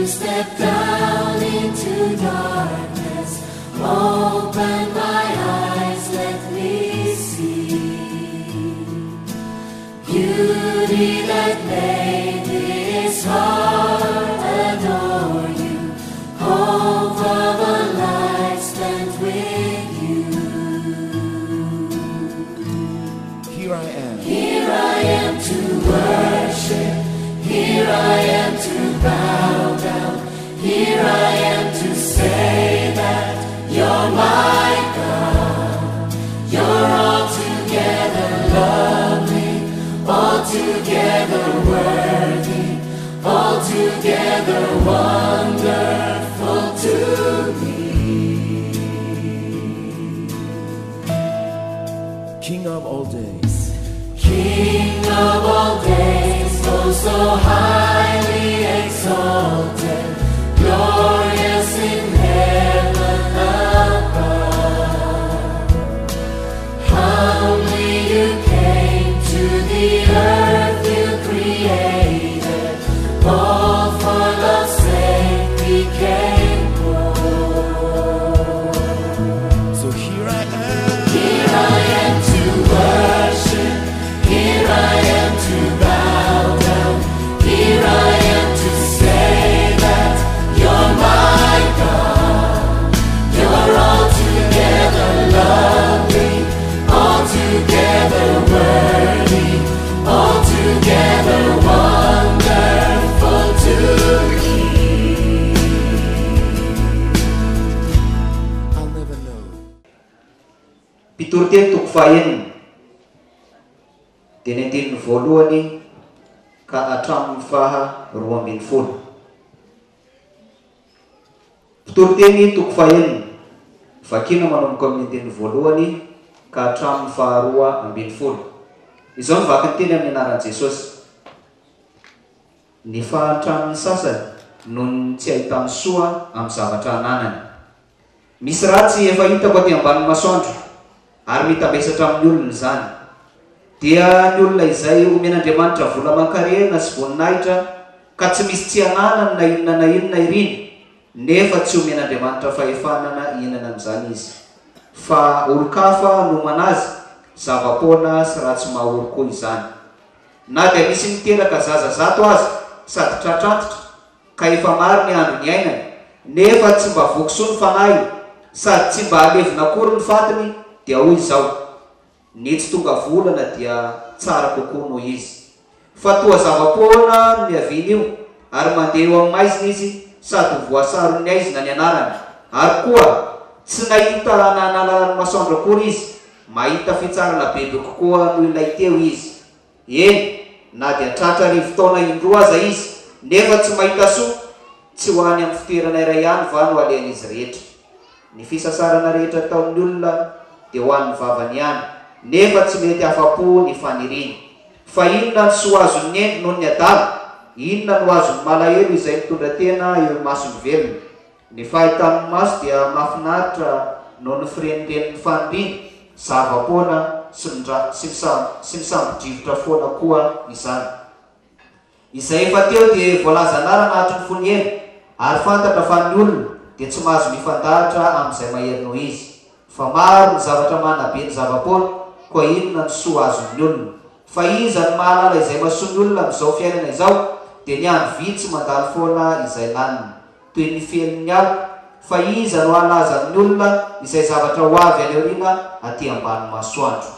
step down into darkness, open my eyes, let me see beauty that made this heart adore you, hope of a life spent with you. Here I am to worship, here I am to bow down, here I am to say that you're my God. You're altogether lovely, altogether worthy, altogether wonderful to me. King of all days, King of all days, oh so highly exalted, glorious in heaven above. Humbly you came to the earth you created, all for love's sake became poor. so here I am. Here I am to worship, here I am to bow down, here I am to say that you're my God. You're altogether lovely, altogether worthy, altogether wonderful to me. I'll never know. Piturtian tukfayin Tinitin voalohany ka atramin'ny faha 12. Pitoroteny toko fahenina vakina manomboka amin'ny teny voalohany ka atramin'ny faha 12. Izao ny vaky ny teny amin'ny anaran'i Jesosy. Ny fahatramin'ny sasany noho tsy ahitany soa amin'ny zavatra ananany. Misy ratsy efa hitako aty ambanin'ny masoandro ary mitambesatra amin'ny olona izany. Dia ny olona izay omen'Andriamanitra vola aman-karena sy voninahitra ka tsy misy tsy ananany na inona iriny, nefa tsy omen'Andriamanitra fahefanana ihinana amin'izany izy. Fa olo-kafa no manazy, zava-poana sy ratsy mahoroko izany. Na dia misy miteraka zaza zato azy sady tratrantotra ka efa maro ny andro ny ainany, nefa tsy mba vokisoa ny fanahy sady tsy mba alevina akory ny fatiny, dia hoy izao: ny tsy tonga volana dia tsara kokoa noho izy. Fa toa zava-poana ny aviany io ary mandeha eo amin'ny maizina izy sady voasaro ny aizina ny anarany. Ary koa tsy nahita nanalalan'ny masoandro akory izy, mahita fitsarana bebe kokoa noho ilay teo izy. Eny, na dia tratra rivo-taona indroa aza izy, nefa tsy mahita soa, tsy ho any amin'ny fitoerana iray ihany va no alehan'izy rehetra. Ny fisasarana rehetra taon'ny olona dia ho an'ny vavany ihany, nefa tsy mety afa-po ny faniriny. Fa inona ny soa azony ny endry noho ny adalo? Inona no azony malahelo izay mitondra tena eo masony velona? Ny fahitan'ny maso dia mahafinaritra noho ny firenen'ny faniriana, zava-poana sy ny sambo-drivotra foana koa izany. Izay efa teo dia voalaza anarana hatry ny fony elo, ary fantatra fa ny olona dia tsy mahazo mifandahatra amin'izay mahery noho izy. Fa maro ny zavatra manabe ny zava-poana, koa inona ny soa azon'ny olona? Fa iza ny mahalala izay mahasoa ny olona amin'izao fiainana izao, dia ny andro vitsy mandalo foana izay laniny, toy ny felon'ny alina. Fa iza no halazan'ny olona izay zavatra ho avy any aoriana aty ambany masoandro.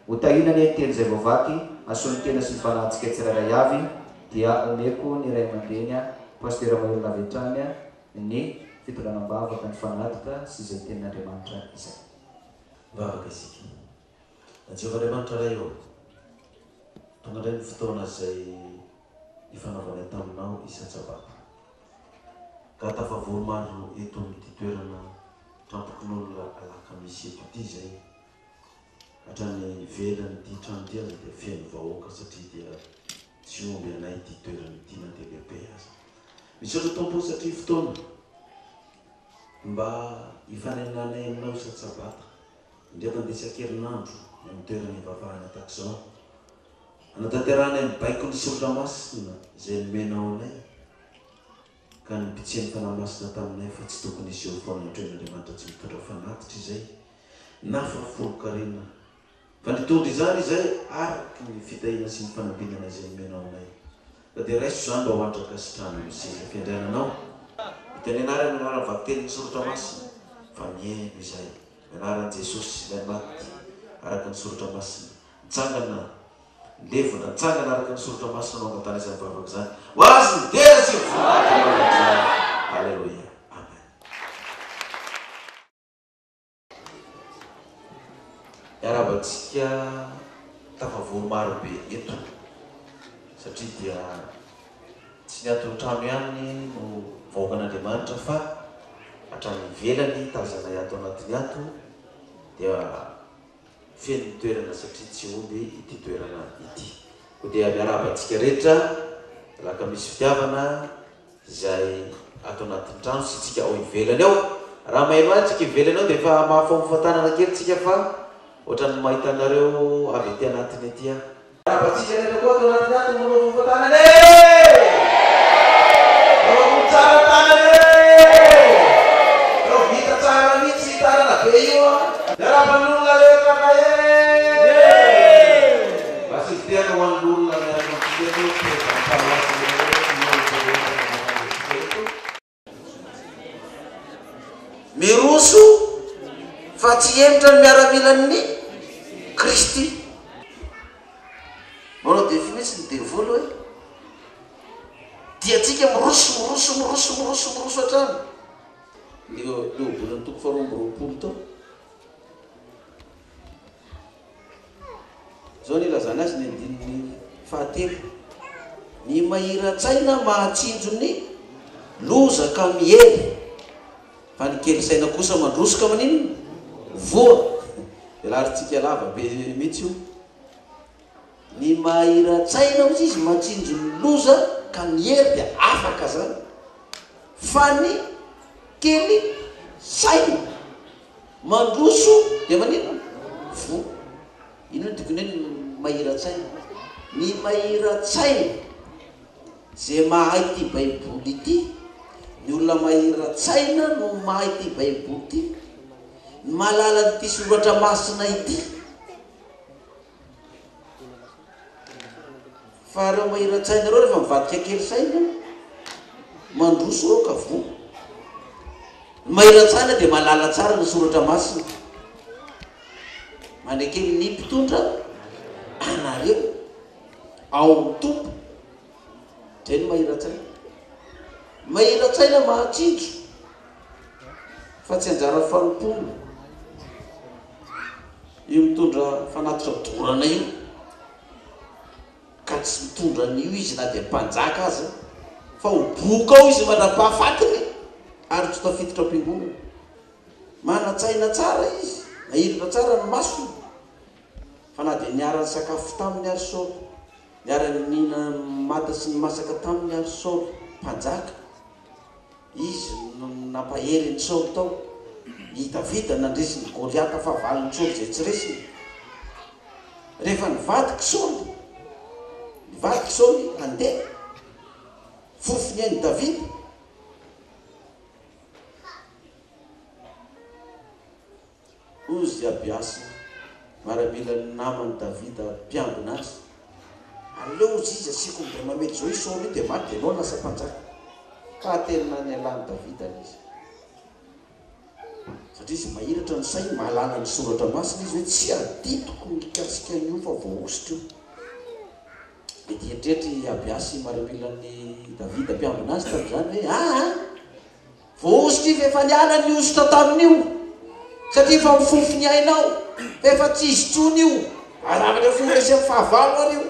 Ho tahinany teny izay voavaky asony tena sy ny fanahintsika tsirairay avy, dia omeko ny ray aman-dreny Pasteur Mahelona Avetrany ny fitondranam-bavaka ny fanatika sy izay tenin'Andriamanitra izay. Vavaka isika. Jehovahandriamanitra ray eo. Tonga indray ny fotoana izay ifanaovana taminao isan-tsabata. Ka tafavory-mandro eto amin'ity toerana trampokon'olona alaka misy eto ity zay. Hatrany velany ity trano ity aza dia feno vahoaka satria dia tsy omby anay ity toerana ity na dia lehibe aza. Misaotra tompo satria fotoana mba ifanenanay aminao isan-tsabata. Indray tandesa-kerinandro amin'ny toerana ivavahana tahak'izao. Anatanterahana amin'ny baiko ny soratra masina izay nomenao anay. ka nipitseny fanamasina taminay fa tsy tokony izy eo foana andren'andriamanitra tsy mitondra fanatitra izay na fafolo-karena fa nitondra izany izay araky ny fitahina sy ny fanambinana izay menao anay ka dia raiso zany mba hoandraka sitrano misy fiandriananao itany anarany anarany vakiteny ny soratra masina fa miaino izay anaran'i Jesosy ilay maty araka ny soratra masina mitsangana levona mitsangana araka ny soratra masina no angatana izany vavaka izany ho azy ny dera sy voaty. Alleluia. Amen. Iarabantsika tafavory marobe eto satria dia tsy ny ato trano ihany no vahoakan'Andriamanitra fa hatrany ivelany tazana ato anatiny ato dia feno toerana satria tsy omby ity toerana ity. Ko dia miarabantsika rehetra laka misy fitiavana izay ato anatin'ny trano sy tsika ao ivelany ao. Raha maino azy tsika ivelany ao dia efa mahafamofantanana kely tsika fa ohatrany mahita anareo avy ety anatiny etya. Miarabantsika rehetra koa ato anatiny ato no mahafamofantanana tsara tanana reo vita tsara mihitsy tanana be io miaraban'olona rehetra na basivitiana ho an'olona miroso fa tsy emitra ny miaramilan'ny Kristy. Manao definitsy ny devolo hoe dia tsika miroso hatrany leo bolany toko faharoa-roapolo tao zao nilazana azy ny andininy fahatelo ny mahira-tsaina mahatsinjo ny loza ka mihery fa ny kely saina kosa mandrosoka manino voa velaritsika lava be mihitsy io. Ny mahira-tsaina ozy izy matsinjo ny loza ka mihery dia afaka zany fa ny kely saina mandroso dia manino voa. Ino no tokony hoe ny mahira-tsaina? Ny mahira-tsaina zay mahay ty baiboly ity, ny olona mahira-tsaina no mahay ty baiboly ity, ny mahalala nyty soratra masina ity. Fa reo mahira-tsaina reo rehefa mivadika kely saina mandroso reo ka voa. Ny mahira-tsaina dia mahalala tsara ny soratra masina. Manekely ny mpitondra anareo ao amin'ny tompo dia ny mahira-tsaina. Mahira-tsaina mahatsinjo fa tsy anjara fanompoana io mitondra fanatitra dorana io ka tsy mitondra an'io izy na dia mpanjaka aza fa ho boka ao izy manam-pahafatiny ary tsy tafiditra am-piangonana. Mana-tsaina tsara izy, nahirina tsara ny masony fa na dia niara-ny sakafo tamin'ny ary Saoly, niara-ny nina mata sy ny masaka tamin'ny ary Saoly mpanjaka, izy nampahery ny Saoly tao. I Davida nandresy ny Goliata fa valiny Saoly zay tsy resiny. Rehefa nivadiky Saoly handeha fofony ainy Davida, ozy abiasy maramila ny namany Davida mpiambina azy, aleo izy izy asiko mbe mamety zao i Saoly io dia maty dia anao lasa mpanjaka. Ka tenina ny alany Davida izy satria izy mahiratra ny sainy, mahalala ny soratra masina izy hoe tsy aditoko mikasika an'io fa voaositra io. Mety eritreritry abiasy maramilan'ny Davida mpiambina azy tamin'izany hoe voaositra io efa niala ny ositra tamin'io satria efa mifofony ainao, efa tsy izy tsony io, aravaka fo resy amin'ny fahavalo ary io,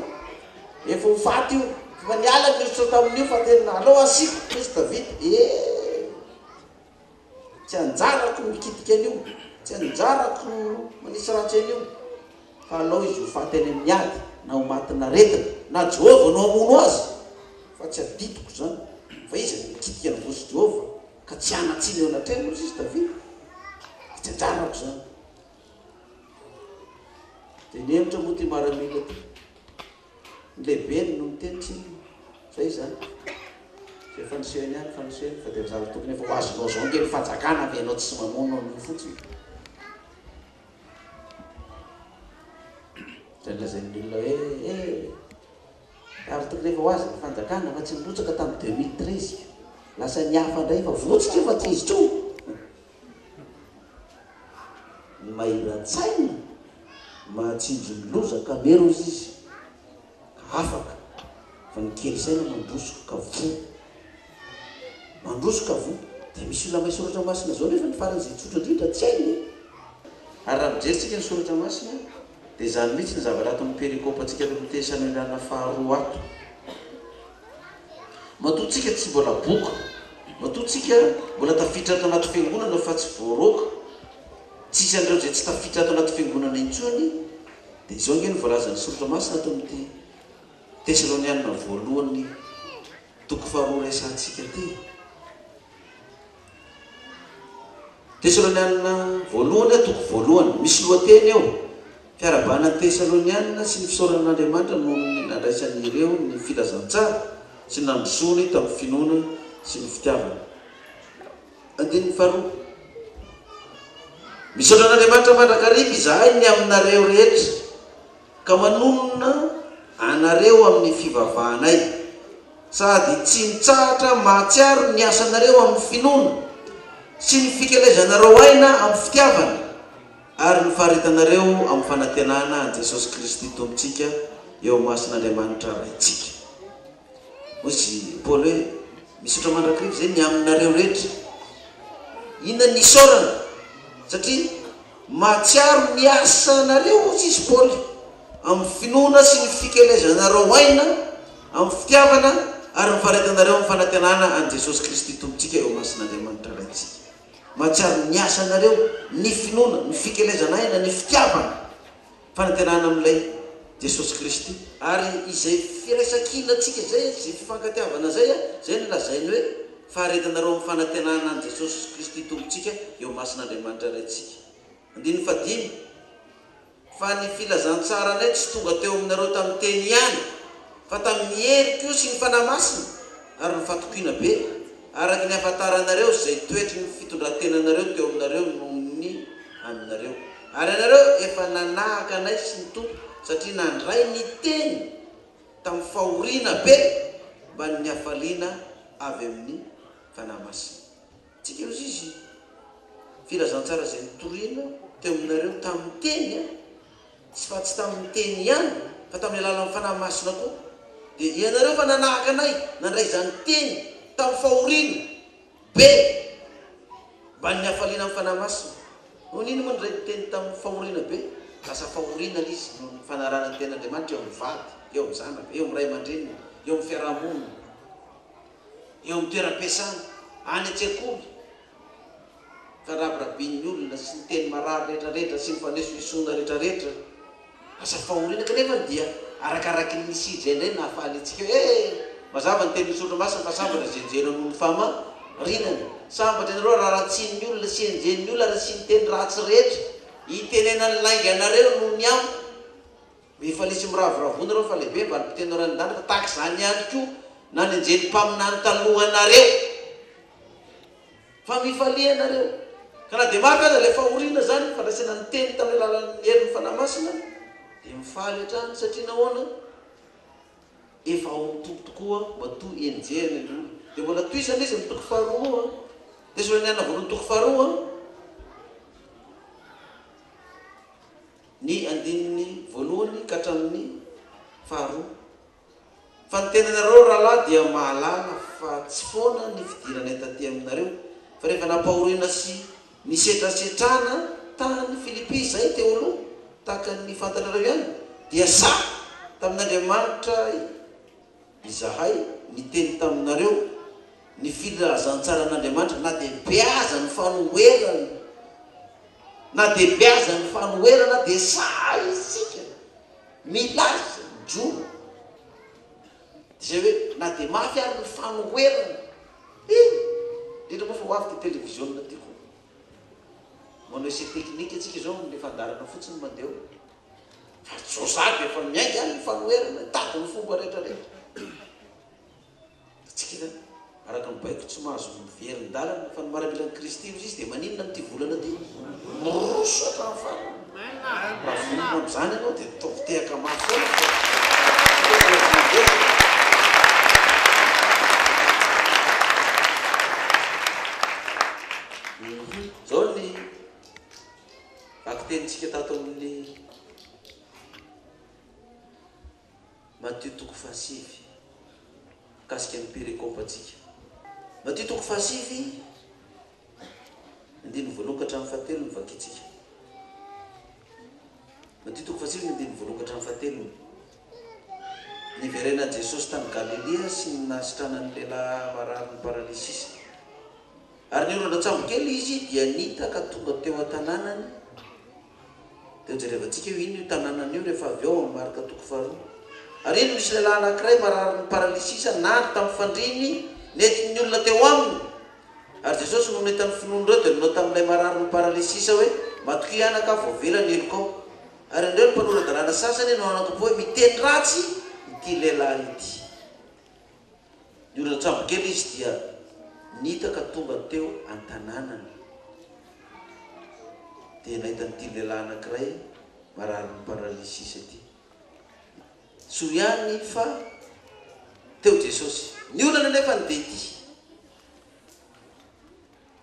efa ho faty io, efa niala ny ositra tamin'io fa tena alao asiko misy Davida. Tsy anjarako mikitika an'io, tsy anjarako manisy ratsy an'io, fa alao izy ho faty any amin'ny ady na ho matina retina na Jehova no hamono azy, fa tsy aditoko zany fa izy mikitika ny vosy Jehova ka tsy anatsiny eo anatreno izy Davida. Tsy anjarako zany. Dia nihemitra moa ty maramila ty, ny lehibeny no miteny tsiny zay zany. dia fanosehany ihany fanosehany fa dia zavatra tokony efa ho azonao zao nge ny fanjakana fa ianao tsy mamono an'io fotsiny zay lazain'ny olona hoe zavatra tokony efa ho azy ny fanjakana fa tsy nirotsaka tamin'ny 2013 lasa nihafa ndray fa votsitra efa tsy izy tro ny mahiran-tsaina mahatsinjo ny loza ka merozy izy ka afaka fa ny kely saina mandrosoka vo dia misy olona may soratra masina zao nefa ny faran'izay tsotra indrindra tsy hainy ary raha mijerytsika ny soratra masina dia zany mihitsy ny zavatra ato amin'ny perikopantsika lolotesany ilana faharoa ato matoatsika tsy mbola boka matoatsika mbola tafiditra ato anaty fiangonana fa tsy voaroka tsisy an'ireo zay tsy tafiditra ato anaty fiangonana intsony dia izao nge ny voalazan'ny soratra masina ato amin'ity Tesalonianina voalohany toko faharoa resantsika ty Tesalonianina voalohany toko voalohany misy lohateny eo fiarabana Tesalonianina sy ny fisaoran'Andriamanitra no nandraisan'ireo ny filazantsara sy nandrosony tamin'ny finoana sy ny fitiavana andininy faharoa misaoran'Andriamanitra mandrakariva izahay ny aminareo rehetra ka manonona anareo amin'ny fivavahanay sady tsy mitsahatra mahatsiaro ny asanareo amin'ny finoana sy ny fikelezanareo aina amin'ny fitiavana ary ny faharitanareo amin'ny fanantenana an Jesosy Kristy tombontsika eo masin'Andriamanitra raitsika ozy Paul hoe misotra mandrakariva zay ny aminareo rehetra inona ny isaorana satria mahatsiaro ny asanareo ozy izy Paul amin'ny finoana sy ny fikelezanareo aina amin'ny fitiavana ary ny faharitanareo amin'ny fanantenana an Jesosy Kristy tombontsika eo masin'Andriamanitra raitsika mahatsiaro ny asanareo ny finoana ny fikelezana aina ny fitiavana fanantenana amin'ilay Jesosy Kristy ary izay firaisan-kina atsika zay zay fifankatiavana zay zay nolazainy hoe faharitanareo amin'ny fanantenana an Jesosy Kristy tombontsika eo masin'Andriamanitra raitsika andininy fadimy fa ny filazantsara anay tsy tonga teo aminareo tamin'ny teny ihany fa tamin'ny heriko sy ny fanahy masina ary ny fatokiana be araky ny afantaranareo zay toetry ny fitondrantenanareo teo aminareo nohony aminareo ary anareo efa nanahaka anay sy ny tompo satria nandray ny teny tamin'ny fahoriana be mba ny hafaliana avy amin'ny fanahy masina tsika eo izy filazantsara zay nitoriana teo aminareo tamin'ny teny tsy fa tsy tamin'ny teny ihany fa tamin'ny alalan'ny fanahy masina koa dia ianareo fa nanahaka anay nandray zany teny tamin'ny fahoriana be mba ny hafaliana amin'ny fanahy masina no nino moa nydray teny tamin'ny fahoriana be lasa fahoriana izy no fanarana ny ten'Andriamanitra eo amin'ny vady eo amin'ny zanaka eo amin'ny ray aman-dreniny eo amin'ny fiarahamonina eo amin'ny toeram-piasana any an-tsekoly karabirabin'ny olona sy ny teny marary rehetrarehetra sy ny fanesoisoana rehetrarehetra lasa fahoriana kanefa dia arakaraky ny misidra indray nahafaly antsika hoe mazava ny teny misotro masina fa sambatra zenjena noho ny famarinana sambatra anareo raha ratsin'ny olona sy enjen'ny olona raha sy ny teny ratsy rehetra hitenena ny lainga anareo noho ny amo efa lesy miravoravoana reo fa lehibe mba nympiteno ranondany fa tahaka zany ihany koa na ny enjeny mpaminany talohanareo fa mifalia anareo ka na dia mafy aza le fahoriana zany fandraisana ny teny tamin'ny alalan'ny herin'ny fanahy masina dia mifaly hatrany satria nahoana efa ao mitompo tokoa matoa enjehana ny olona dia mbola toisana izy mitoko faharoa Tesalonianina voalohany toko faharoa ny andininy voalohany ka hatramin'ny faharoa fa ny tenanareo rahalahy dia mahalala fa tsy foana ny fidirana taty aminareo fa rehefa nampahoriana sy nisetrasetrana tany Filipi zay teo aloha tahaka ny fantanareo ihany dia sa tamin'Andriamanitra izahay niteny taminareo ny filazantsara an'Andriamanitra na dia be aza ny fanoherana na dia be aza ny fanoherana dia sa isika milaza joro zay hoe na dia mafy ary ny fanoherana indrindra moa fa ho avy ty televisionna ty ko manao ese teknika atsika zao le fandarana fotsiny mandeo fa zozaky efa miainga any ny fanoherana tady ny fomba rehetrarehetra tsika zany baiko tsy mahazo miveryn-dalana fa ny maramilan'ny Kristy izy dia maninona n'ity volana ty miroso hatramin'ny farany raha vonona am'izany ianao dia taovy tehaka mafy foana zao ny vakitentsika tato amin'ny Matthieu toko fahasivy kasika ny perikôpatsika. Matthieu toko fahasivy andiny voalokatra amin'ny fahatelo ny vakitsika. Matthieu toko fahasivy andiny voalokatra amin'ny fahatelo niverena Jesosy tany Galilea sy ny nasitranany lehilahy marary ny paralysisa. Ary ny olona tsambo kely izy dia nita ka tonga teo an-tanànany. Teo jerevantsika io ino io tanànany io rehefa avy ao amin'ny marika toko faharoa. Ary ino misy lehilahy anankiray marary ny paralysisa nandry tamin'ny fandriny nentin'ny olona teo aminy. Ary Jesosy no nahita ny finoana ireo dia nanao tamin'ilay marary ny paralysisa hoe matoky anaka voavelany eloko ao. Ary andreo ny mpanorandalàna sasany no anankipo hoe miteny ratsy ity lehilahy ity. Ny olona tsambo kely izy dia nita ka tonga teo an-tanànany dia nahita n'ity lehilahy anankiray marary ny paralysisa ity. Soa ihany fa teo Jesosy. Ny olana nefa ny dia ity.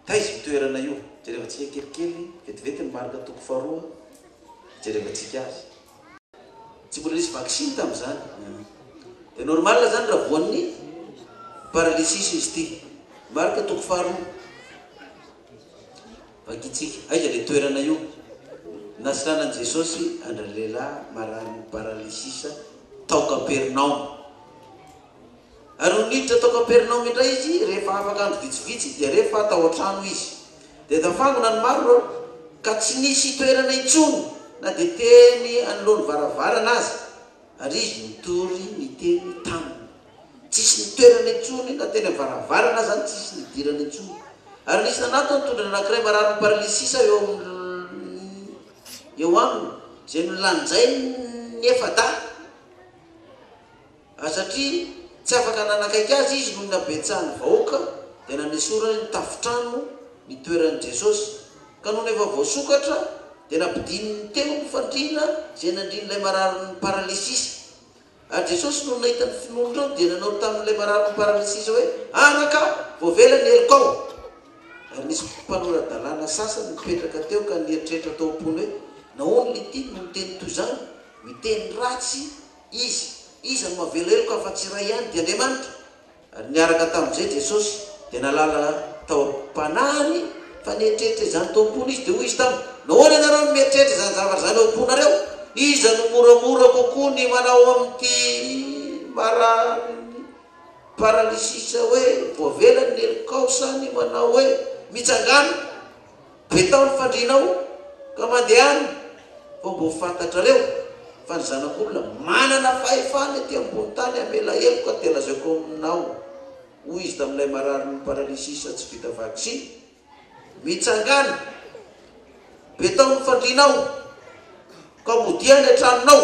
Taizy mitoerana io. Jerevantsika kelikely vetivety ny marika toko faharoa jerevantsika azy. Tsy mbola nisy vaksiny tamin'izany. Dia normal zany raha voan'ny paralysisa izy ity. Marika toko faharoa vakitsika. Aiza le toerana io nasitranan'i Jesosy andra lehilahy marary ny paralysisa tao Kapernaum. Ary niditra tao Kapernaum indray izy rehefa afaka andro vitsivitsy dia rehefa tao an-trano izy. Dia tafangona ny maro ka tsy nisy toerana intsony na dia teny anoloany varavarana azy. Ary izy mitory miteny taminy. Tsisy ny toerana intsony na teny amin'ny varavarana zany tsisy ny dirana intsony. Ary nisy nanato nitondra anankiray marary ny paralysisa eo aminy izay nolanjay ny efada. Satria tsy afaka nanakaiky azy izy noho nabetsahany vahoaka dia nanesorany ny tafitrano ny toeran'i Jesosy. Ka noho efa voasokatra dia nampidiny ny teo ny fandrina izay nandrin'ilay marary ny paralysisa. Ary Jesosy no nahita ny finoana ireo dia nanao tamin'ilay marary ny paralysisa hoe anaka voavelany eloko ao. Ary nisy mpanorandalàna sasany mipetraka teo ka nieritreritra tao am-pony hoe nahoana ity no miteny toy izany miteny ratsy izy. Iza no mavela eloko fa tsy iray ihany dia Andriamanitra. Ary niaraka tamin'izay Jesosy dia nalala tao am-panahiny fa nieritreritra izany tao am-pony izy dia hoy izy taminy nahoana ianareo no mieritreritra izany zavatra izany ao am-ponareo. Iza no moramora kokoa ny manao amin'ity marary paralysisa hoe voavelany ny eloko ao sa ny manao hoe mitsangana betao ny fandrinao ka mandeha any fa mbo fantatrareo fa ny zanak'olona manana fahefana ety ambony tany amela eloko ka tena lazaiko aminao. Hoy izy tamin'ilay marary ny paralysisa tsy vita vaksiny mitsangana betao ny fandrinao ka modiany an-tranonao.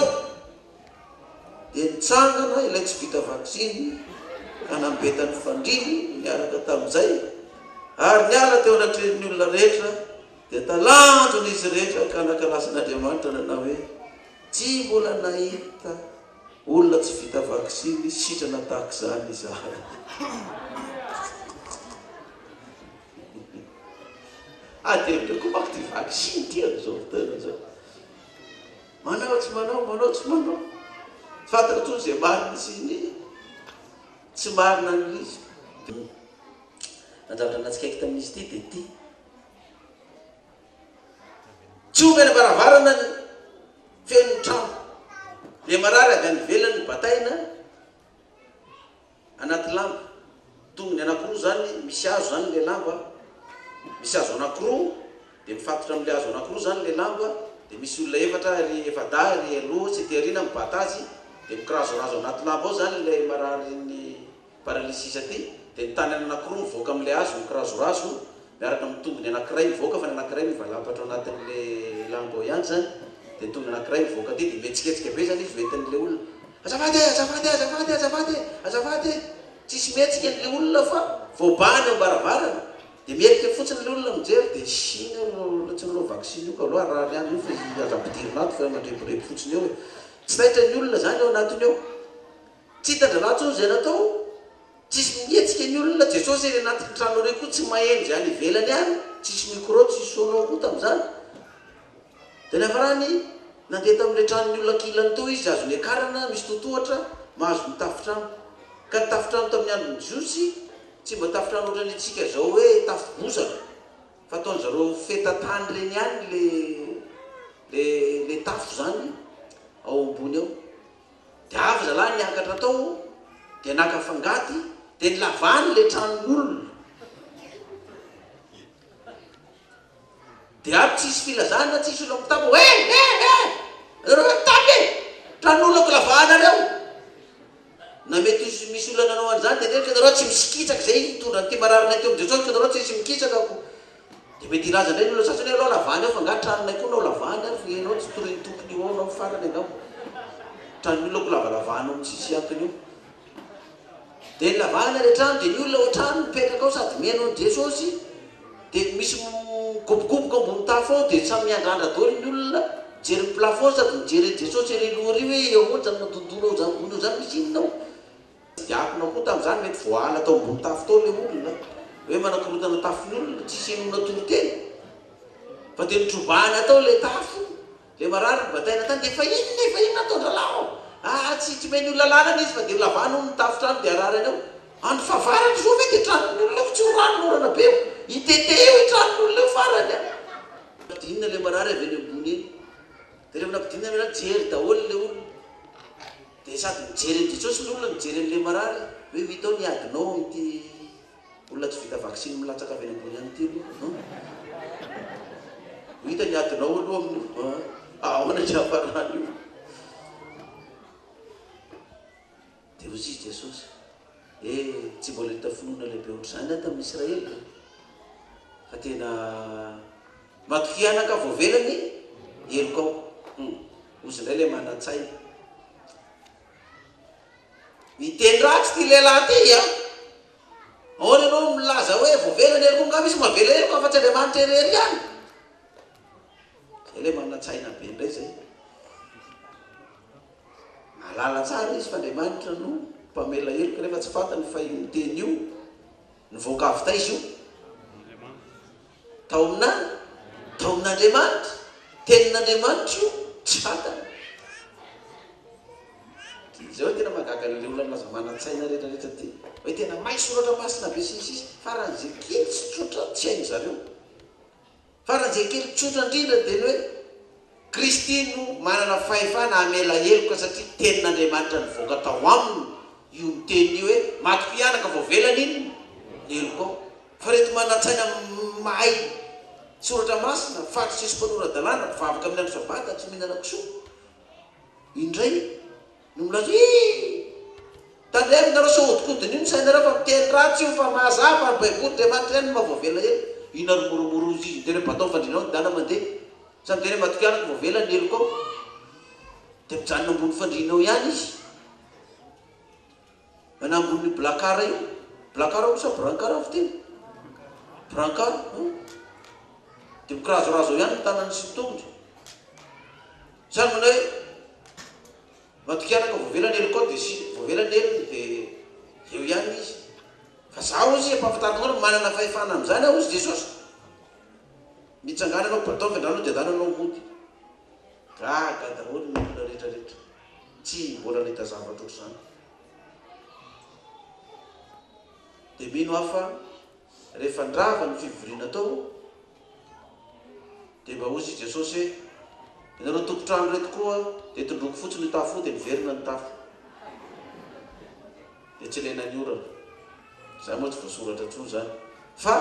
Dia nitsangana ilay tsy vita vaksiny ka nambetany fandriny niaraka tamin'izay. Ary niala teo anatrehan'ny olona rehetra dia talanjona izy rehetra ka nakalasan'Andriamanitra nanao hoe tsy mbola nahita olona tsy vita vaksiny sitrana tahaka izany izahay. Dia koa mako ty vaksiny ty amin'izao fotoana zao. Manao tsy manao tsy manao. Tsy fantatra intsony izay marina sy ny tsy marina n'izy. Anjavatra natsikaiky tamin'izy ity dia ity. Tsy omena varavarana ny feno trano. Le marary avy any ivelany ny bataina anaty lamba. Tongony anankiroa zany misy hazo zany le lamba. Misy hazo anankiroa dia mifatotra amin'ilay hazo anankiroa zany le lamba. Dia misy olona efatra ry efada ry aloha tsy ety aoriana mibata azy dia mikirazorazo anaty lamba ao zany ilay marary ny paralysisa ty. Dia ny tanany anankiroa mivoaka amin'ilay hazo mikirazorazo miaraka amin'ny tongony anankiray mivoaka fa ny anankiray mivalapatra anatin'ilay lamba ao ihany zany. Dia ny tongony anankiray mivoaka ty dia mihetsiketsika be zany izy hoentin'ilay olona azafady azafady azafady azafady azafady tsisy mihetsika an'ilay olona fa voabany ao baravarana dia mierika fotsiny le olona mijery dia siny tsy nireo vaksiny io ka aloha rary any io fa aza-pidirinato fa mandreborebo fotsiny eo hoe tsy tahitra ny olona zany ao anatiny eo tsy hitandraratsy zay natao tsisy mihetsika ny olona jesosy eny anatin'ny trano reo koa tsy maheno zay any ivelany any tsisy micro tsisy sonao koa tam'izany dia nefarany nandeha tamin'ile tranony olona kilany teo izy azo ny akarana misy totohatra mahazo mitafitrano ka nitafitrano tamin'ny androny jiosy tsy mba tafitrano ohatrany atsika zao hoe tafibozaka fa ataony zareo fetatany reny any le tafo zany ao ambony ao dia avy zalahy niakatra tao dia nakafangaty dia nilavany le tranon'olona dia aby tsisy filazana tsisy olo mitabo nareo mitapy tranon'olona ko lavanareo na mety misy olona nanao an'izany dia nendrika nareo tsy misikitsaka zay mitondra ny ty mararina teo am'jesosy ka nareo tsisy mikitsakako dia mety iraza indray ny olona sasany hoe alao lavany ao fa nga tranonay koa nao lavany ary fa enao tsy toriny tompony eo anao farany angao tranon'olona ko lavalavana ao tsisy antony io dia nilavana le trano dia ny olona ao trano mipetraka ao sady mihainao ny jesosy dia misy gobogoboka ambony tafo ao dia samy miandrandra daoly ny olona jery ny plafond sady mijery jesosy ery lohary hoe eo ao zany matondolo ao zany ambony eo zany misy inonao diakonao koa tam'izany mety voala tao ambony tafo tao le olona hoe manakorotana tafon'ny olona tsisy enona toroteny fa dia nitrobahana tao le tafo le marary bataina tany dia efa inona ataondralao tsy mainy olona lalana izy fa dia lavana o ny tafo trano dia ararany ao andro favarany zo ve dia tranon'ny olona fa tsy horano orana be itete eo itranon'olona eo farany dinina le marary avy eny ambony eny dia rehefa nampidinina mena jery daholy le olona dia sady mijery ny jesosy ny olona mijery an'le marary hoe vitao niadinao am'ty olona tsy vita vaksiny milatsaka avy eny ambony any ty aloha hita niadinao aloha amin'io ahoana tsy hafarany io dia ozy izy jesosy tsy mbola hita finoana lehibe ohatr'izany a tamin'ny Israely fa tena matokianaka voavelany eloko ao ozy indray le mana-tsaina miteny ratsy ty lehilahy ty ahoana ianao milaza hoe voavelany eloko nga misy mavela eloko afa tsy andriamanitra erery any zay le mana-tsaina be indray zay malala tsara izy fa andriamanitra no mpamela eloko rehefa tsy fantany fa io teny io ny voakavy ta izy io tao amin'andriamanitra tenin'andriamanitra io tsy fantany zao hoe tena mahagaga le olona laza mana-tsaina rehetrarehetra ty hoe tena may soratra masina be sisisy faran'izay kely tsy tsotra tsy hainy zareo faran'izay kely tsotra indrindra dia ny hoe Kristy no manana fahefana amela heloka satria tenin'andriamanitra nivoaka tao aminy io miteny io hoe matoko ianaka voavelany iny ny eloko ao fa reto mana-tsaina mahay soratra masina faty sisy mpanora-dalàna mivavaka amin'ny andro sabata tsy mihinana kisoa indray no milaza tandremy nareo saodikodiny io ny sainareo fa miteny ratsy io fa mahazava ny baiboly Andriamanitra ihany no mahavovela ely ina romoromoro izy izy tena mpatao fandrinao ny dana mandeha samy tena matoko ianaka voavelany ny eloko ao dia mijanona ambony fandrinao ihany izy mana ambony blakara io blakara ao sa brankara avy tena brankara dia mikirazorazo ao ihany ny tanany sy tongotra zany mana hoe matoko ianaka voavelany eloko ao dia sy voavelany elony dia eo ihany izy fa zaho izy empahafantarinao manana fahefana amin'izany aho izy jesosy mitsangana anao batao fendranao dia dananao mody gaga daholo ny olona rehetrarehetra tsy mbola nahita zavatra ohatr'izany dia mino hafa rehefa ndrava ny fivoriana tao dia mba ozy jesosy hoe ianareo tompotrano reto koa dia tondroko fotsiny ny tafo dia miverina ny tafo dia tsy ilaina ny orana zay moa tsy voasoratra tro zany fa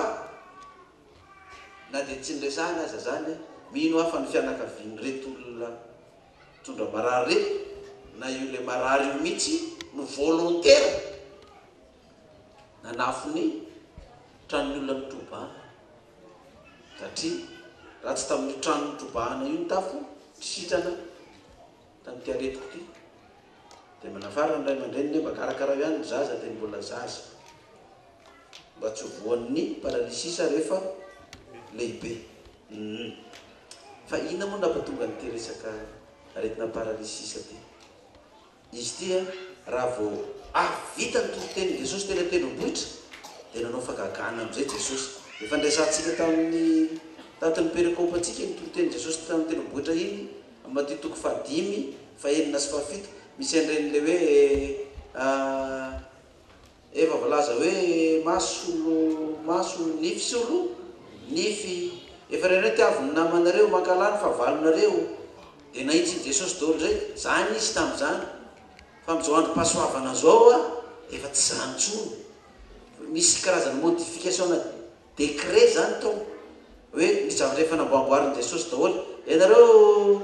na dia tsy nresahana aza zany mino hafa ny fianakaviany reto olona tondra marary reto na io le marary io mihitsy no volontaire nanafony tranony olona nitrobahana satria raha tsy tamin'ny trano nitrobahana io ny tafo sitrana tamin'ity aretiko ty dia manafara ny ray aman-dreniny mba karakara ihany ny zaza dia mbola zaza mba tsy voan'ny paralysisa rehefa lehibe. Fa ina moa nampatonga ny teresaka aretina paralysisa ty izy tia raha vao avita ny toriteny Jesosy tena tendrombohitra dia nanao fagagana am'izay Jesosy efa ndraisantsika tamin'ny tatin'ny perikôpa antsika ny toriteny Jesosy tamin'ny tendrombohitra iny Matthieu 5 fahenina sy fahafito misy an'ireny le hoe efa voalaza hoe maso nify sy olo nify efa reny hoe tiaviny namanareo mankalany fa valonareo dia nahitsy Jesosy daholo zay zany izy tamin'izany fa amin'izao androm-pahasoavana zao efa tsy zany tsony misy karazana modification décret zany tao hoe misy zavatra efa namboamboariny Jesosy daholo ianareo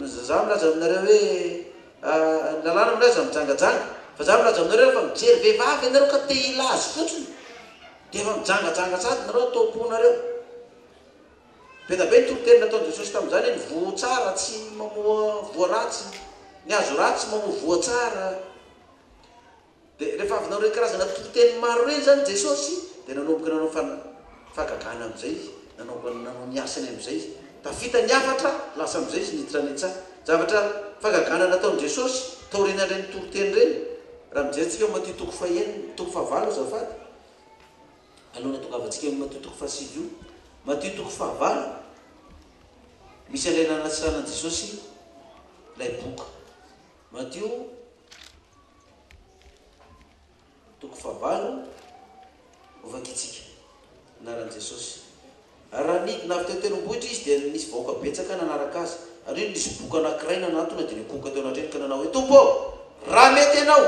za milaza aminareo hoe lalàna milaza mijangajanga fa za milaza aminareo fa mijery vehivavy ianareo ka te ilazy fotsiny dia efa mijangajanga sady nareo ataom-ponareo be da be ny toriteny nataony Jesosy tamin'izany hoe ny voa tsara tsy mamoa voa ratsy ny azo ratsy mamoa voa tsara dia rehefa avy nanao karazana toriteny maro reny zany Jesosy dia nanomboka nanao fagagana am'izay izy nanao ny asany am'izay izy tafita ny afatra lasa am'izay izy nitranetsa zavatra fagagana nataony Jesosy taorina reny toriteny reny raha mijerytsika Matthieu 5 zafady alohana tongavantsika amin'ny Matthieu 5 Matthieu 5 misy an'ilay nanasirana Jesosy lay boka Matthieu 5 ovakitsika anaran'i Jesosy raha nidina avy teo tendrombohitra izy dia nisy vahoaka betsaka nanaraka azy ary nisy boka anankiray nanatona dia niboka teo anatreny ka nanao hoe tompo raha mety ianao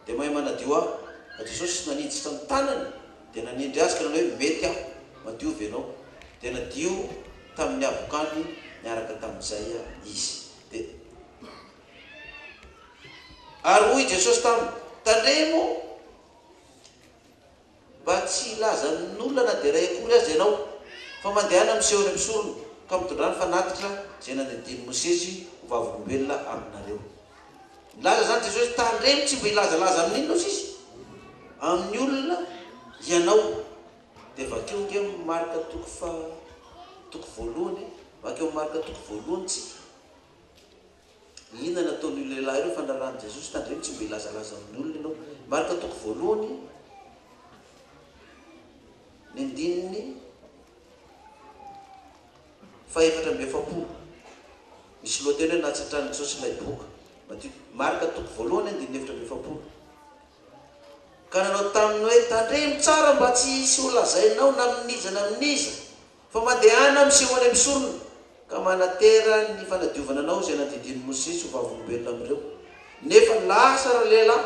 dia mahay manadio aho Jesosy sy naniditra ny tanany dia nanindry azy ka nanao hoe mety aho madiovy ianao dia nadio tamin'ny abokany niaraka tamin'izay izy dia ary hoy Jesosy tandremo mba tsy ilaza n'olona na dia ray akory azy ianao fa mandehana miseho any misorona ka mitondrany fanatitra zay nanadiny Mosesy ho vavolombelona aminareo milaza zany Jesosy tandremo tsy mba ilazalaza amin'inona izy amin'ny olona ianao dia vakeo nge marika toko voalohany vakeo marika toko voalohany tsika ina nataony lehilahy ireo fandrarany Jesosy tandremo tsy mba ilazalaza amin'ny olona ianao marika toko voalohany ny andininy 7:7 misy lohateny hoe natsatrany Jesosy ilay boka marika toko voalohany andininy 7:7 ka nanao taminy hoe tandremo tsara mba tsy hisy holazainao na miniza na miniza fa mandehana miseho any misorona ka manatera ny fanadiovana anao zay nadidiny Mosesy ho vavolombelona amin'ireo nefa lasa raha lehilahy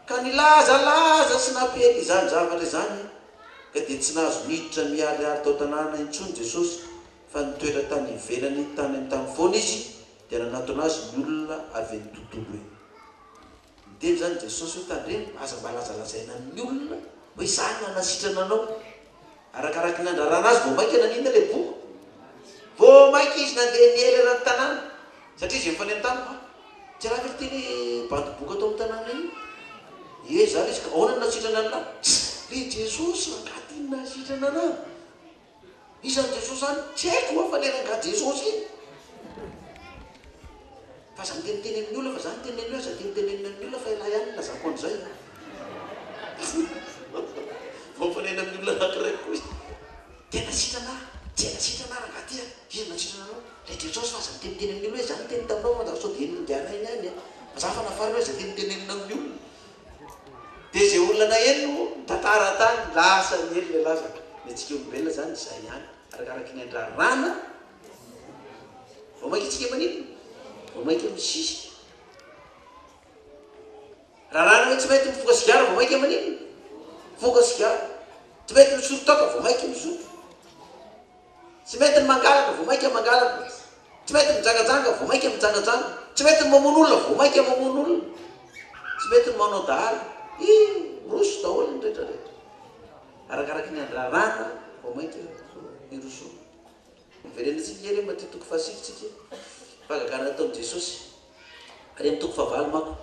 ka nilazalaza sy nampety izany zavatra izany ka dia tsy nahazo miditra mialiary tao tanàna intsony Jesosy fa nitoetra tany ivelany tany amin'ny tany foana izy dia nanatona azy ny olona avy ny tontolo hoe miteny zany Jesosy hoe tandremo aza mba lazalazaina amin'ny olona hoe zany nanasitrana anao arakaraky ny andrarana azy vao mainka nanina le boka vao mainka izy nandeha niely anaty tanàna satria izy efa ny an-tany tsy raha vely teny bandy boka atao amin'ny tanàna iny zany izy ka ahoana nasitrana anahy le Jesosy rangaty iny nasitrana anahy isan'ny Jesosy zany tsy haiko fa le rangaty Jesosy iny fa za miteniteny amin'ny olona fa za miteneny hoe za tenitenenina amin'ny olona fa ilahy ihany lazako an'izay fampanena amin'ny olona anankiray koa izy tena sitrana tsy nasitrana rangaty izy nasitrana anao le Jesosy fa za miteniteny amin'ny olona hoe za miteny taminao fa sao dia nindianainy ihany fa za fa nafarina hoe za tenitenenina amin'ny olona dia zay olona na eny no tantara tany lasa ny ely le laza netsika olombelona zany zay ihany arakaraky ny andrarana vao mainka itsika manino vao mainka misisy raha rana hoe tsy mety mifoka sigara vao mainka manino foka sigara tsy mety misorotoka vao mainka misotro tsy mety ny mangalaka vao mainka mangalaka tsy mety mijangajanga vao mainka mijangajanga tsy mety ny mamono olona vao mainka mamono olona tsy mety ny manao dahalo roso daholo ny rehetrarehetra arakaraky ny andrarana vao mainka iroso miverenantsika iry Matthieu 5 tsika fagagana nataony Jesosy ary amin'ny 9 mako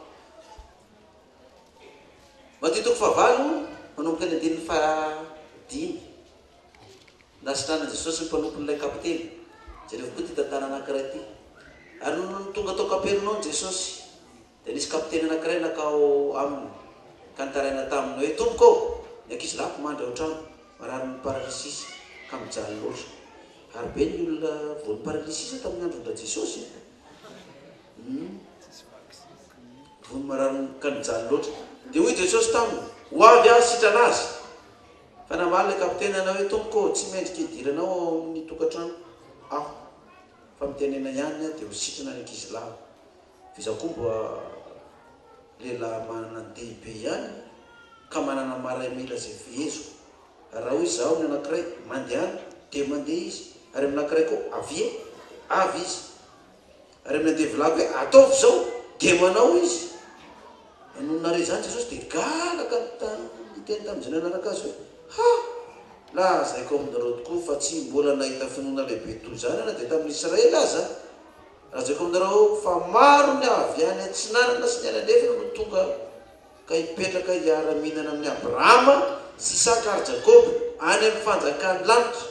Matthieu 5 manomboka ny andininy fadimy nasitrana Jesosy ny mpanompon'ilay kapiteny jereo koa ty tantara anankiray ty ary no tonga tao Kaperinao Jesosy dia nisy kapiteny anankiray nakao aminy ka nitaraina taminy hoe tompoko ny ankizy lafo mandry ao trano marary ny paralysisy ka mijaly loatra ary be ny olona voan'ny paralysisy tamin'ny andronda Jesosy voany marary ka mijaly loatra dia hoy Jesosy taminy ho avy aho sitrana azy fa namaly le kapiteny anao hoe tompoko tsy mendrika idiranao ao amin'ny tokantrano aho fa mitenena ihany dia ho sitrana ny ankizy lahy fizakomba lehilahy manana ny dehibe ihany ka manana maray mila zay fihezoko raha hoy zaho ny anankiray mandehana dia mandeha izy ary amin'anankiray koa avy izy ary amin'ny andeha volako hoe ataovy zao dia manao izy nanonare zany Jesosy dia galaka iteny tamin'izay nanaraka azy hoe la zaiko aminareo tokoa fa tsy mbola nahita finoana lehibe toy zany ana dia tamin'ny Israely aza raha zaiko aminareo fa maro ny avy any antsinanana sy ny any andefana no tonga ka hipetraka hiara-mihinana amin'ny Abrahama sy Isaka ary Jakoba any amin'ny fanjakany lanitra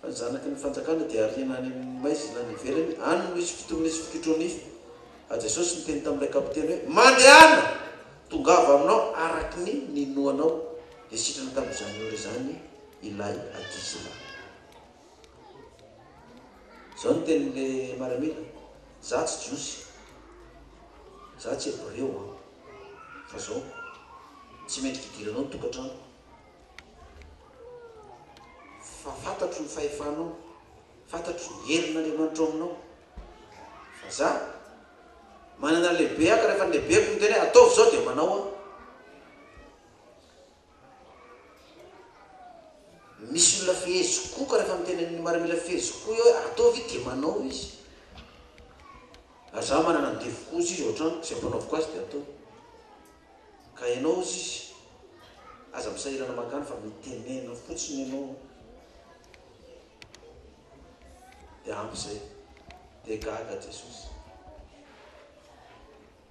fa zanaky ny fanjakana dia ariana any amin'ny maizy na ny ivelany any no misy fitomisy fikitronify Jesosy niteny tamin'ilay kapiteny hoe mandehana tongava aminao araky ny ninoanao dia sitrana tamin'izany ore zany ilay ankizy lahy zao ny tenin'le maramila za tsy jiosy za tsy hebreo fa zao tsy mendrika idiranao ny tokantrano fa fantatro ny fahefanao fantatro ny herina Andriamanitra aminao fa za manana lehibe aka rehefa lehibe ko miteny hoe ataovy zao dia manao misy olona fihezoko ka rehefa miteny ny maramila fihezoko hoe ataovy dia manao izy ary za manana ny devoko izy ohatrano zay mpanaoviko azy dia atao ka ianao izy aza misahirana makany fa mitenena fotsiny ianao dia ampy zay dia gaga Jesosy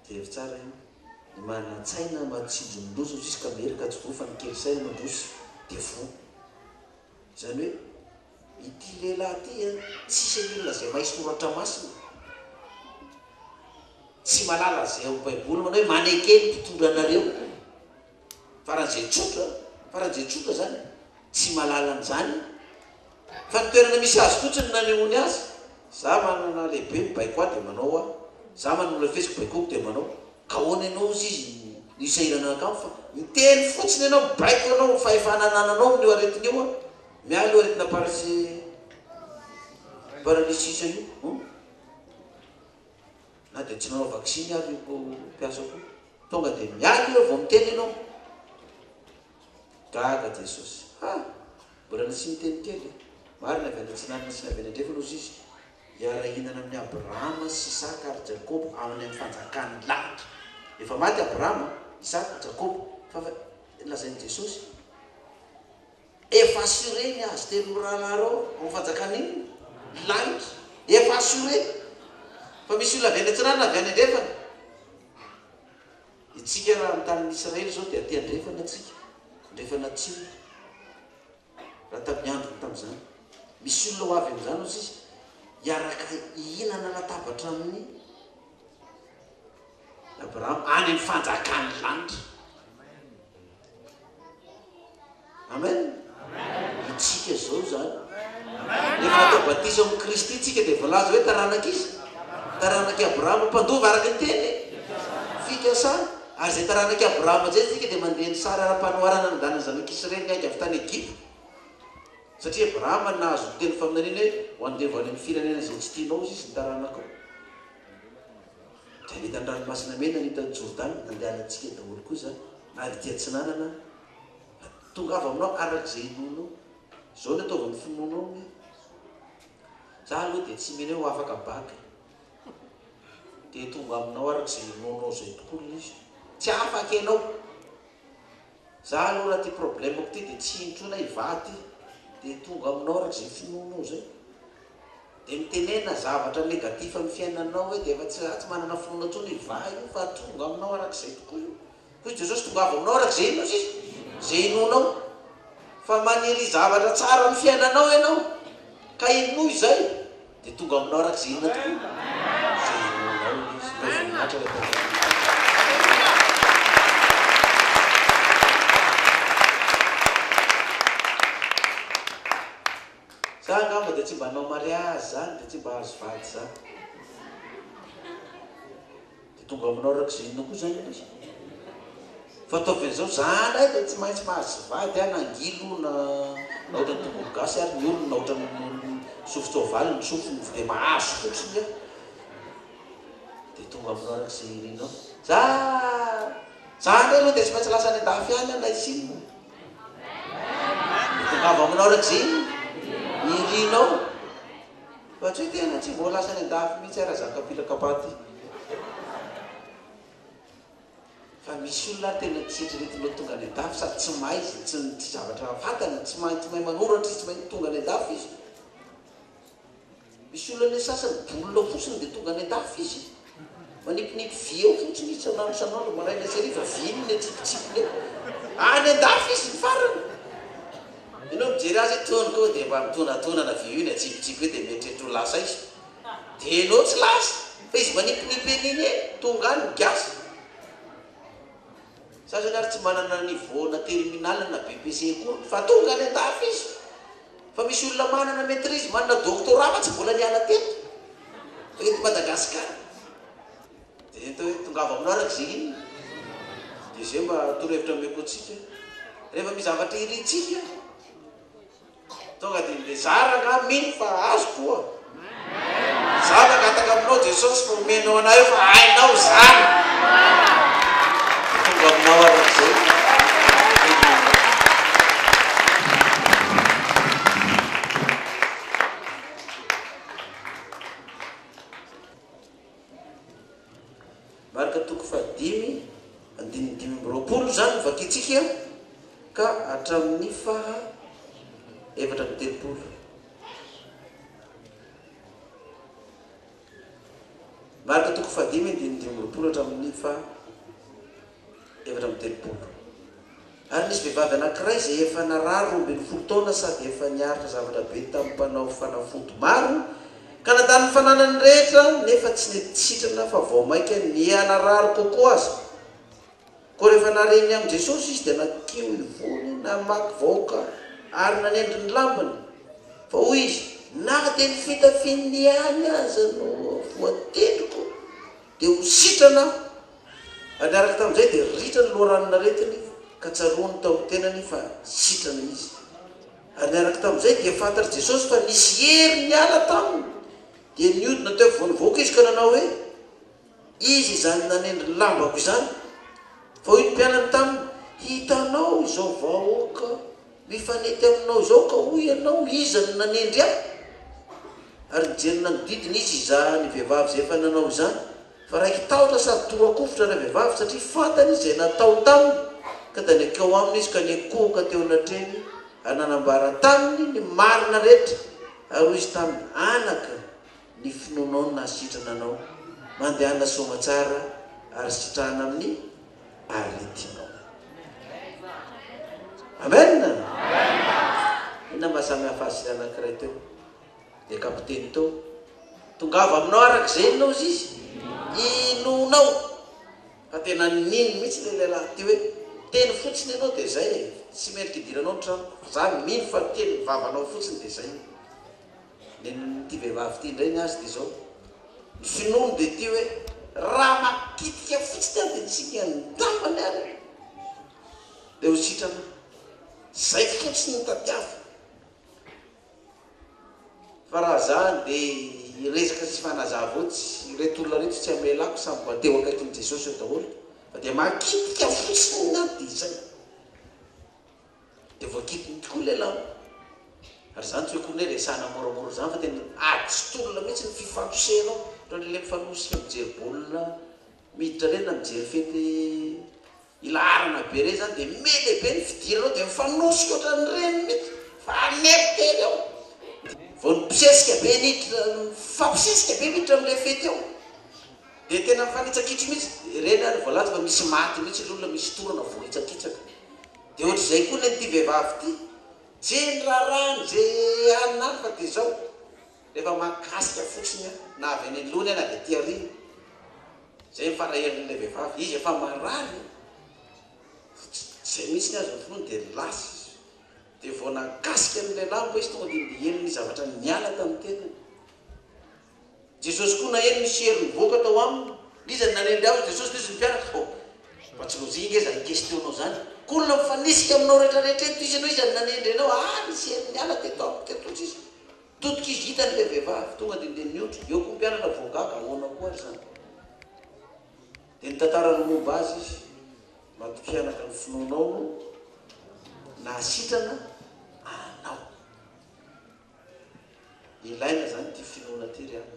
dia evy tsara io ny manatsaina matsinjo mindroso izy ka merika tsy vo fa nikely saina mandroso dia vo zany hoe ity lehilahy ty tsisy olona zay mahay soratra masina tsy malala zay ao baiboly manao hoe manekely mpitondra anareo faran'izay tsotra zany tsy malala an'izany fa ny toerana misy azy fotsiny nanehoany azy za manana lehibe mibaiko ahy dia manao aho za manana feziko baikoko dia manao ka hoana ianao izy nisahirana akamo fa miteny fotsiny ianao mibaiko ianao fahefananananao ny aretiny io mialy io aretina paralysisa io na dia tsy nanao vaksiny avy io mpiasako tonga dia mialy io vao miteny ianao gaga Jesosy mbola nasy miteny kely marina avy anatsinanana sy navy anandrefana ozy izy hiara-hinana amin'ny Abrahama sy Isaka ary Jakoba any amin'ny fanjakany lanitra efa maty Abrahama Isaka Jakoba fa lazainy Jesosy efa assuré ny azy telo raharao amin'ny fanjakany lanitra efa assuré fa misy olona avy any antsinanana avy any andrefana itsika raha amin'ny tanin'ny Israely zao dia ty andrefana atsika andrefana tsiny raha tamin'ny androny tamin'izany misy olona ho avy amin'izany ozy izy hiaraka ihinana latabatra amin'ny Abrahama any amin'ny fanjakany lanitra amen itsika zao zany rehefa natao batisa amin'ny Kristy itsika dia voalaza hoe taranaky izy taranaky Abrahama mpandova araky ny teny fikasana ary zay taranaky Abrahama zay tsika dia mandeha ny sary ara-panoharana nandana zanak'Israely ny aiky avy tany Egypte satria Abrahama nahazo teny faminaniana hoe ho andevo any amin'ny firenena zay tsy tianao izy ny taranako dia nita ny ranomasina mena nitany Jordany nandehanantsika daholo koa zany ary dia tsinanana tonga avy aminao arak'izay nonao zao ny ataovy amin'ny finonao za aloha dia tsy mena ho afaka baka dia tonga aminao arak'izay nonao zay tokoa izy tsy afaka ianao za aloha raha ty problèmeko ty dia tsy introna hivaty dia tonga aminao arak'izay finonao zay dia mitenena zavatra negatif amin'ny fiainanao hoe dia efa tsy manana finoana tsony hiva io fa tonga aminao arak'izay tokoa io hoy Jesosy tonga avy aminao arak'izay ino izy zay inonao fa maniry zavatra tsara ny fiainanao ianao ka inoy zay dia tonga aminao arak'izay inona tokoa zay inonao izy voninahitra za angamba dia tsy mba hanao mariazy zany dia tsy mba hazo vady zany dia tonga aminao arak'izay inona koa zany izy fa ataovin'izao zany ay dia tsy maintsy mahazo vady a nangilo na ohatrany tongolo gasy ary ny olona na ohatrany sofotsovaly ny sofony dia mahazo fotsiny a dia tonga aminao arak'izay irinao zany aloha dia tsy maintsy lasa ny andafy any ana isinona dia tongava aminao arak'izay irinao fa tsy hoe tena tsy mbola lasa ny andafy mihitsy ara zakapilakapaty fa misy olona ary tena tsitreretinao tonga ny andafy sady tsy mahay izy tsy zavatra fatany tsy mahay manoratra izy tsy mahay tonga ny andafy izy misy olona ny sasany bolona fotsiny dia tonga ny andafy izy manipinipy vy eo fotsiny izy sanandro maraina asariva viny ny tsipitsipiny eo any andafy izy ny farany ianao mijery azy tony koa dia mba mitonatonana vy io ny atsipitsipy hoe dia mieritreritra ho lasa izy dia anao tsy lasa fa izy manipinipy an'iny e tonga any gasy sasany ary tsy manana niveauna terminal na BBC koa fa tonga ny andafy izy fa misy olona manana maîtrise manana doctorat fa tsy mbola niala teto eto Madagasikara dia atao hoe tongava aminao arak'izay iny dia zay mba torohevitra meko atsika rehefa misy zavatra irintsika tonga dia le zaraka mino fa azo koa zavaka ataka aminao Jesosy fa omenao anao eo fa hainao zany tonga aminao arak'izay marika toko fa 5:5 zany vakitsika ka hatramin'ny faha 7:30 marika toko fa 5:5 hatramin'ny faha 7:30 ary nisy vehivavy anankiray izay efa narary 20 taona sady efa niaritra zavatra be tamin'ny mpanao fanafody maro ka nadany fananany rehetra nefa tsy nesitrana fa vao mainka ny anarary kokoa azy koa rehefa nareny amin'i Jesosy izy dia nakio ivony namaky vaoka ary nanendry ny lambany fa hoy izy na dia ny fitafiany any aza no voatendriko dia ho sitrana ary niaraka tamin'izay dia ritra ny loharaninaretiny ka tsaroany tao tenany fa sitrana izy ary niaraka tamin'izay dia fantatra Jesosy fa nisy hery niala taminy dia niodina teo voanivoaka izy ka nanao hoe izy izany nanendry ny lambako izany fa hoy ny mpianany taminy hitanao izao vahoaka mifanety aminao izao ka hoy ianao iza ny nanendry ahy ary nijery nanodidina izy izany vehivavy izay efa nanao izany fa raiky tahotra sady torakofotra na vehivavy satria fantany izy izay natao taminy ka da nekeo aminy izy ka nekoka teo anatreny ary nanambara taminy ny marina rehetra ary hoy izy taminy anaka ny finoanao na sitrana anao mandehana soma tsara ary sitrahana amin'ny aretinao amen ina mba samy hafa azy anankiray teo dia kapiteny teo tongava aminao arak'izay inao izy inonao fa tena niny mihitsy le lehilahy ty hoe teny fotsiny ianao dia zay tsy meriky idiranao ny tranoko za mino fa teny vavanao fotsiny dia zay ty vehivavy ty indray ny azy dia zao ny finono dia ty hoe raha makitika fotsiny any dia tsika ndambany ary dia ho sitrana zay fotsiny ny tadiava fa raha zany dia resaka tsy fanazava ohatsy reto olona reto tsy amelako samy bateo akaikin'i Jesosy eo daholo fa dia makitika fotsiny ny any dia zay dia voakitiny tokoa lehilahy ary zany tsy hoe koa ne resana moramora zany fa tena atsitolona mihitsy ny fifantosenao ohatrany le mifanosika mijery baolina miditra reny na mijery fety ilarana be reny zany dia melehibe ny fidiranao dia mifanosika ohatrany reny mihitsy fa anepiteny ao vao nipisesika be niditra fampisesika be miditra amin'ilay fety ao dia tena mifanitsakitry mihitsy reny ary voalaza fa misy maty mihitsy olona misy torana vohitsakitsaka dia ohatr'izay koa ny an'ity vehivavy ity je ny raharahany zay aninazy fa dia zao rehefa makasika fotsiny na avy any alohany na dia ty ariny zay mifaraherin'ilay vehivavy izy efa marary zay misy ny azo nyfinoany dia lasy izy dia vao nakasika an'ilay lamba izy tonga dia eny ny zavatra niala tamin'ny tenany Jesosy koa na eny misy hery mivoaka tao aminy izy nanendry azy Jesosy izy mipiaraka mba tsy lozinga izy question-nao zany kolona mifanisika aminao rehetrarehetra eto izy anao izy nanendry anao misy hery niala teto tetotra izy totika izy hitan'ilay vehivavy tonga dia ndeha miotro eo koa mpianana voagaga ahoana koa ary zany dia nitantarany momba azy izy matokianaka ny finoanao na asitrana anao ilaina zany ty finoana ty ry ana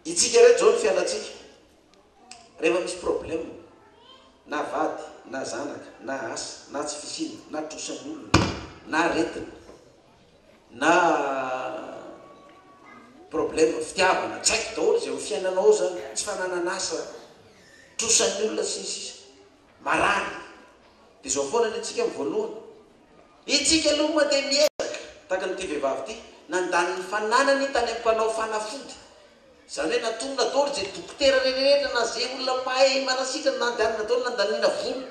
itsika rehetra zao ny fianatsika rehefa misy problème na vady na zanaka na asa na tsy fisina na trosan'ny olona na retina na problème fitiavana tsy haiko daholo zay ho fiainanao zany tsy fananan'asa trosan'ny olona sisisa marany dia zao foana ny atsika amin'ny voalohany itsika aloha ma dia miezaka taka nyity vehivavy ty nandaniny fananany tany amin'ny mpanao fanafody zany hoe natonona daholo zay dokotera rehetrarehetra na zay olona mahay manasitrany nandanina daholo nandanina volo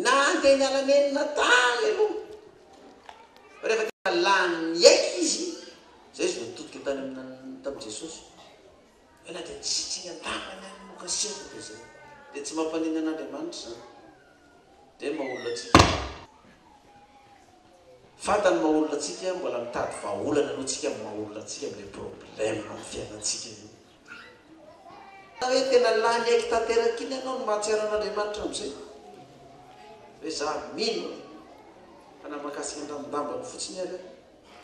na andeha nialanenina tany aloha rehefa tena lany aiky izy zay izy notodika tany tamin'i Jesosy ena dia tsitsiny an-tanany any mokasiako dia zay dia tsy mampanina an'Andriamanitra zany dia mahaolona tsika fantany mahaolona tsika mbola mitady vahaolana aloha tsika mahaolona tsika amin'ilay problème amin'ny fiainantsika io na hoe tena lany aiky tanteraka iny ianao no mahatsiaro an'Andriamanitra amin'izay hoe za mino fa na makasika andambondambany fotsiny ary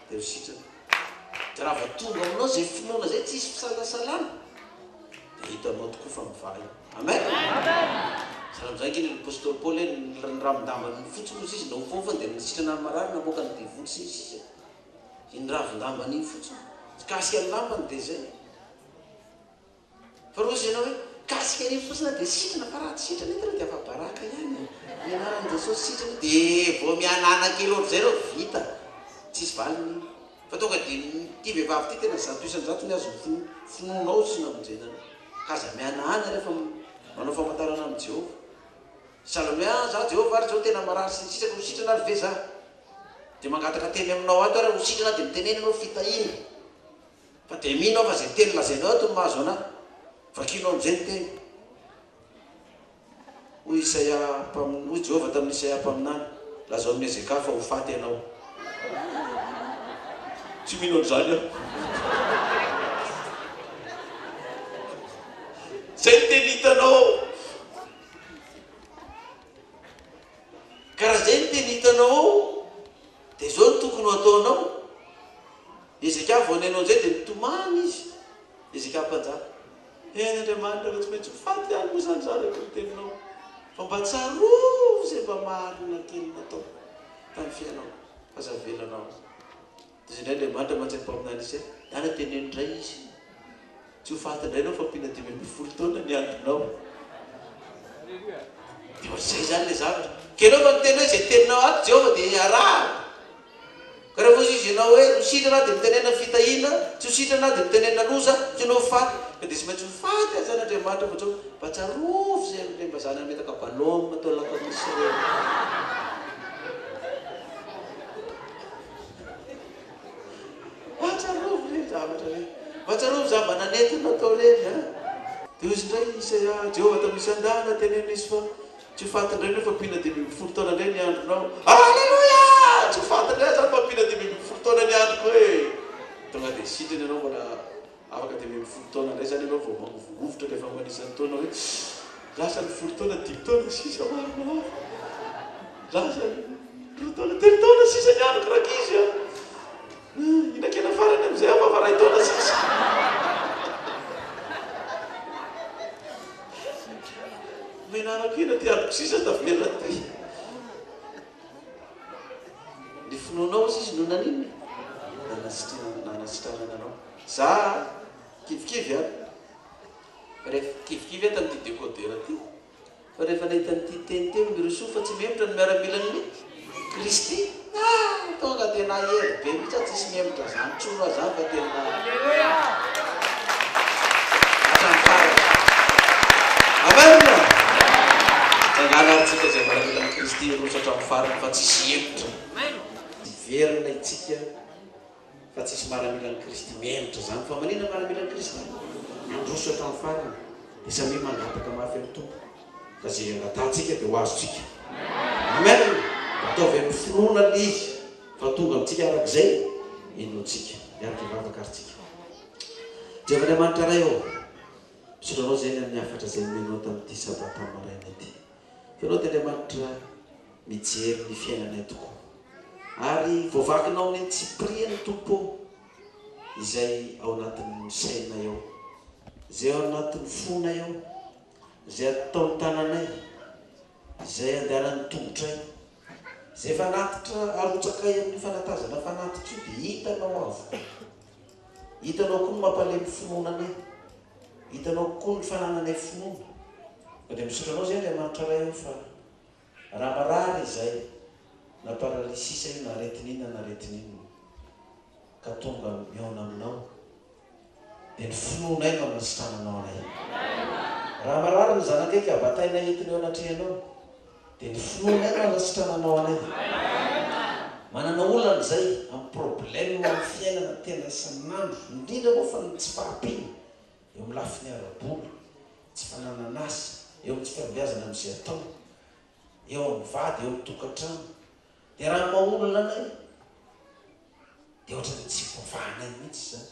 dia ho sitrana dia raha va tonga aminao zay finoana zay tsy isy fisalasalana dia hitanao tokoa fa mivaly amen sahala amin'izay kiny ny apôstôly Paoly ny ravindambany fotsiny ozy izy naofofa dia nisitrana ny marary namoaka ny devotsy izy iny ravindambany iny fotsiny kasika ny lambany dia zay fa rozy ianao hoe kasika iny fotsiny dia sitrana fa raha tsy sitrana eky reo dia afa-baraka ihany mianaran'i Jesosy sitrana dia vao mianana-kely ohatr'izay reo vita tsisy valiny fa tonga dia ty vehivavy ty tena zato isan-jato ny azo finoanao sy namonjenana kaza mianahana rehefa manao famantarana amin'ny Jehovah salome za Jehovah ary zao tena marary sy nitsisaka ho sitrana ary ve za dia mangataka teny aminao ato ary ho sitrana dia miteneny anao fitahina fa dia minao fa zay teny lazainao ato ny mahazo anahy vakinao amin'izay ny teny hoy hoy Jehovah tamin'ny Isaia mpaminany lazao amin'ny Ezeka fa ho faty ianao tsy mino an'izany aho zay ny teny hitanao karaha zay ny teny hitanao dia zao ny tokony ho ataonao Ezeka vao nenao an'izay dia mitomany izy Ezeka mpanjaka Andriamanitra rehefa tsy maintsy ho faty ihany moa zany zareko ny teninao fa mba tsarovo zay mba marina kely natao tany fiainao fazavelanao dia zay ndray Andriamanitra mahatsy mpaminany izy ana teneny indray izy tsy ho faty indray anao fa mpina 5 taona ny andronao dia ohatr'izay zany le zavatra kenao fa miteny hoe zay teninao ato Jehovah dia araha ka rehefa ozy izy ianao hoe ho sitrana dia mitenena fitahina tsy ho sitrana dia mitenena loza tsy anao faty ka dia sy maintsy ho faty azy zany Andriamanitra fa tsao mba tsarovo zay le mba zany ametaka balôma atao lakamisy reo tsarovo reny zavatra reny mba tsarovo za mba nanentina atao reny dia ozy indray Isaia Jehovah tamin'ny Isandana tenena izy fa tsy ho faty indray nao fa mpina 20 taona indray ny andronao alleluia tsy ho faty indray zany fa mpina 20 taona ny androko hoe tonga dia sitrany ianao mbola afaka 20 taona indray zany ianao vao mangovovovotra rehefa manisan'ny taona hoe lasa ny 10 taona 10 taona sisa marina lasa 2 taona 3 taona sisa ny androko raka izy a inakena farany amin'izay afa fa 2 taona sisa menanakina ty androko sisa tavelona ty ny finoanao izy izy nonaniny nanasitranana anao za kivikivy a rehefa kivikivy a tamin'ity décodeur ty fa rehefa nahita nyity teny teo miroso fa tsy mihemitra ny miaramilan'ny Kristy tonga tena ela be mihitsy tsisy mihemitra zany tsoro zany fa tena amen. Tsanganaritsika zay miaramilan'ny Kristy roso hatramin'ny farany fa tsisy hemitra verina itsika fa tsisy miaramilan'ny Kristy mihemitra zany fa manina miaramilan'ny Kristy androso hatramin'ny farany dia samy mangataka mafy amin'ny tompo ka zay angatatsika dia ho azotsika amen. Ataovy amin'ny finoana le izy fa tonga amintsika arak'izay inotsika miaraka ivavaka aritsika Jehovah-Andriamanitra ray ao misotranao zay ny amin'ny afatra zay menao tamin'ity sabata maraina ity fenao Andriamanitra mijery ny fiainanay tokoa ary voavakinao ny tsy priany tompo izay ao anatin'ny sainay ao izay ao anatin'ny fonay ao izay ataon'ny tananay izay andehanan'ny tongotray zay fanatitra arotsakay amin'ny fanatazana fanatitra io dia hitanao avo hitanao koa ny mampalemy finoananay hitanao koa ny fanananay finoana fa dia misotranao zay Andriamanitra ray ao fa raha marary izay na paralysisa io na aretin'inona na aretin'inona ka tonga miaona aminao dia ny finoanay no anasitrananao anay raha marary ny zanakaiky abatainay entiny eo anatrehanao dia ny finoanay no anasitrananao anay manana olana zay amin'ny problème amin'ny fiainana tena isan'andro indrindra moa fa tsy fahampina eo amin'ny lafiny ara-bola tsy fananan'asa eo amin'ny tsy fiaviazana amin'izay atao eo amin'ny vady eo amin'ny tokantrano dia raha maolana anay dia ohatrany tsy vovahanay mihitsy zany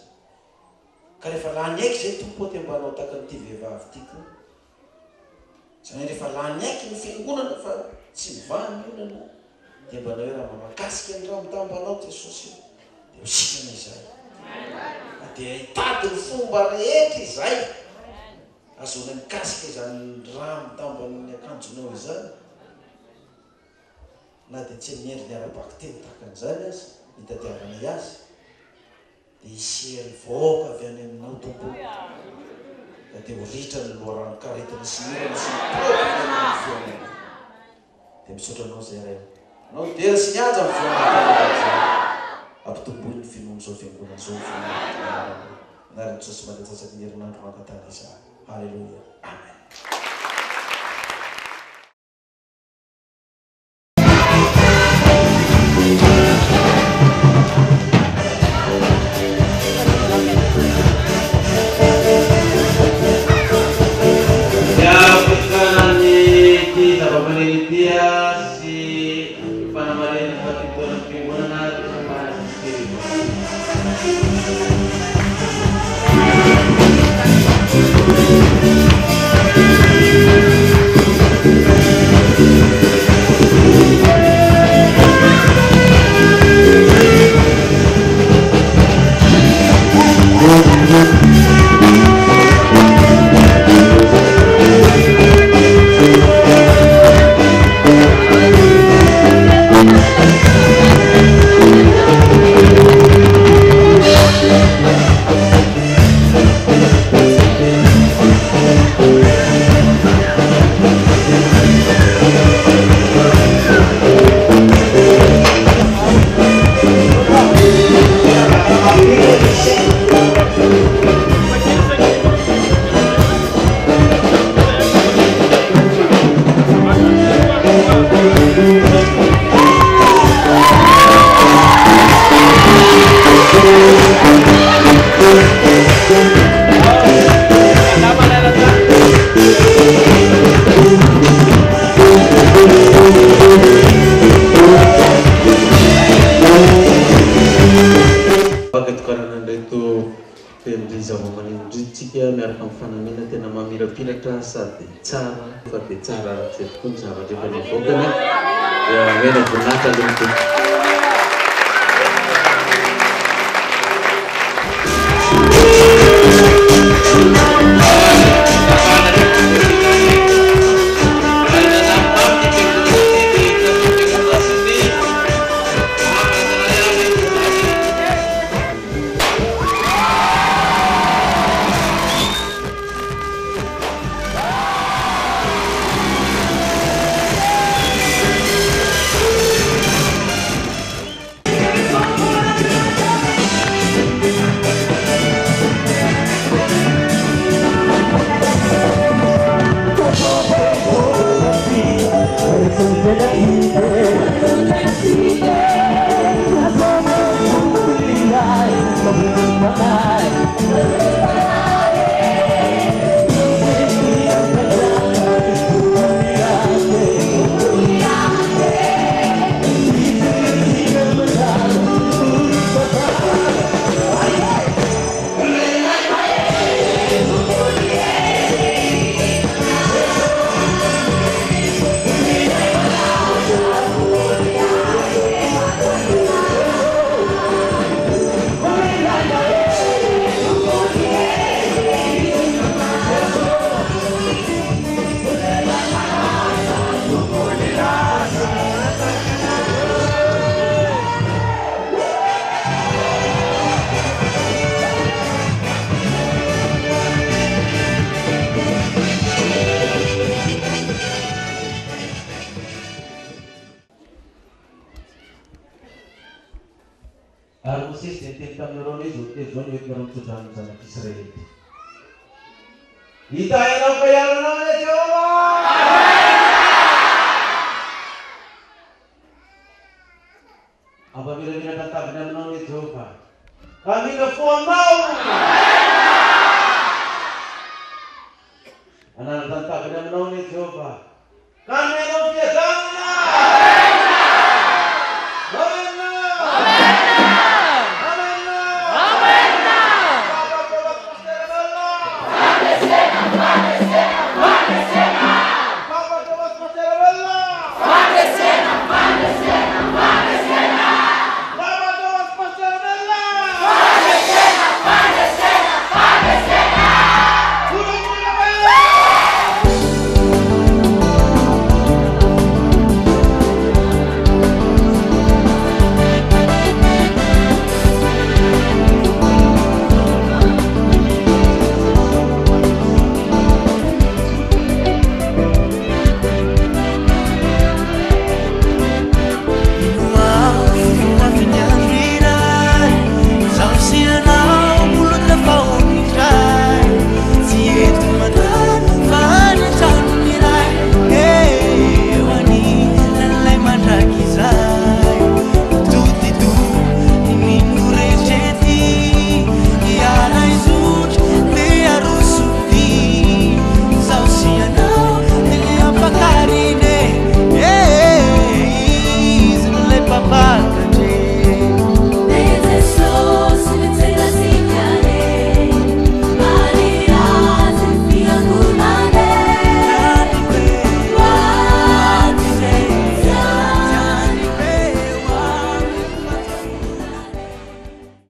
ka rehefa lany aiky zay tompo ty mbanao taka n'ity vehivavy tiako zany rehefa lany aiky ny fiangonana fa tsy mivahany olana dia mbanao hoe raha mamakasika ny raha mitambanao Jesosy dia hositrana izay dia hitady ny fomba rehetra izay azona mikasika izany raha mitamban'ny akanjonao izany na dia tsy miendry ny ara-baky teny tahaka an'izany azy hitadiavanay azy dia isery voaka avy any aminao tompo da dia ho ritra ny loharanonkaretina sy mirana sy nyprobleman'ny fiainana dia misotranao zay ray anao dera sy niaja ny fiainana ampitomboy ny finoana zao fiangonana zao anarany Jesosy mandatsasaky ny herinandro mankatany izany halleluia amen. Sady tsara fa dia tsara arak'izay tokoa ny zavatra efa nivoakana dia mena voninahitra aloha tompo. Armusis tintin kamnuroni zuti zon yuk garam sudan sana Israel. Kita yang kaya namanya Jehovah. Apabila kita tetap benar-benar Jehovah, kami nelfon mau. Anak tetap benar-benar Jehovah, kami